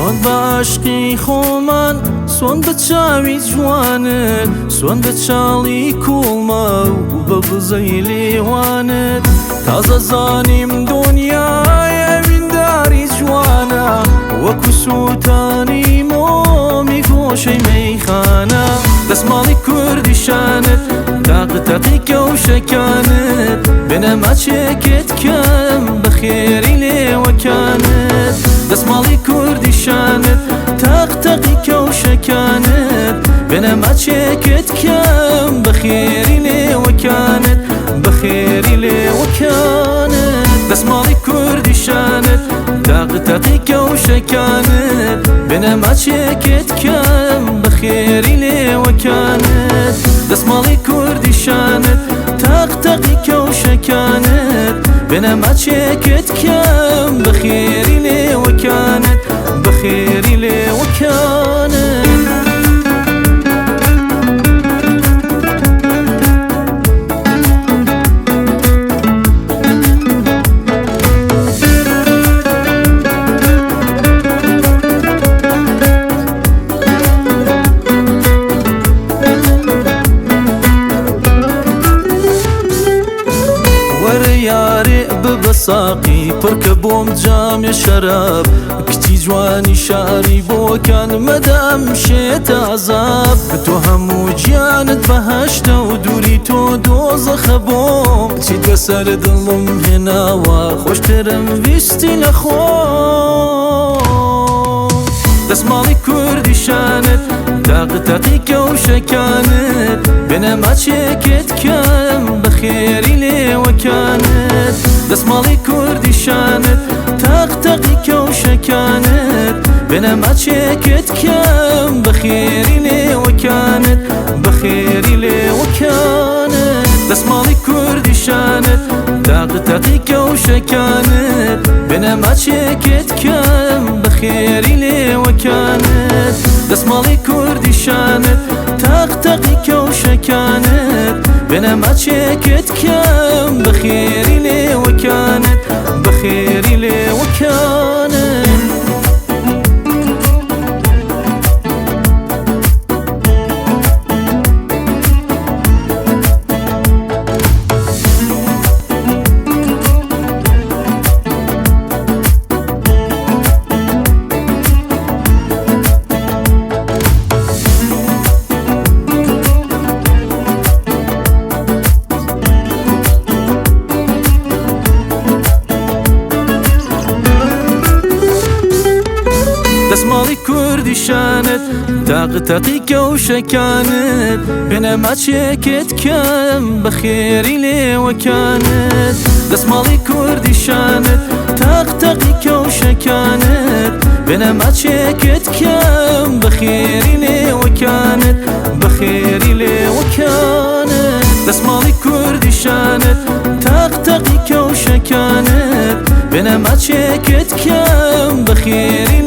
سۆن بە عاشقی خۆمان سۆن بە چاوی جوانت سۆن بە چاڵی کوڵمە و بە بزەی لێوانت تازە زانیم دنیای ئەوینداری جوانە وەکو سووتانی مۆمی گۆشەی مەیخانە دەسماڵی کوردیشانت تاقتەقی کەوشەکانت بنە ماچێکت کەم بە خێری لێوەکانت دەسماڵی کوردیشانت تاقتەقی کەوشەکانت بنە ماچێکت کەم بە خێری لێوەکانت بە خێری لێوەکانت دەسماڵی کوردیشانت تاقتەقی کەوشەکانت بنە ماچێکت کەم بە خێری لێوەکانت دەسماڵی کوردیشانت تاقتەقی کەوشەکانت بنە ماچێکت کەم بە خێری لێوەکانت بە خێری لێوەکانت ساقی پڕکە بۆم جامێ شەراب کچی جوانی شاری بۆکان مەدەم شێتە عەزاب تۆ هەموو گیانت بەهەشتە و دووری تۆ دۆزەخە بۆم چیت بەسەر دڵم هێناوە خۆشترم ویستی لە خۆم دەسماڵی کوردیشانت تاقتەقی کەوشەکانت بنە ماچێکت کەم بە خێری لێوەکانت دەسماڵی کوردیشانت تاقتەقی کەوشەکانت بنە ماچێکت کەم بە خێری لێوەکانت بە خێری لێوەکانت دەسماڵی کوردیشانت تاقتەقی کەوشەکانت بنە ماچێکت کەم بە خێری لێوەکانت دەسماڵی کوردیشانت تاقتەقی کەوشەکانت بنە ماچێکت کەم بە خێری لێوەکانت بە خێری لێوەکانت دەسماڵی کوردیشانت تاقتەقی کەوشەکانت بنە ماچێکت کەم بە خێری لێوەکانت دەسماڵی کوردیشانت تاقتەقی کەوشەکانت بنە ماچێکت کەم بە خێری لێوەکانت بە خێری لێوەکانت دەسماڵی کوردیشانت تاقتەقی کەوشەکانت بنە ماچێکت کەم بە خێری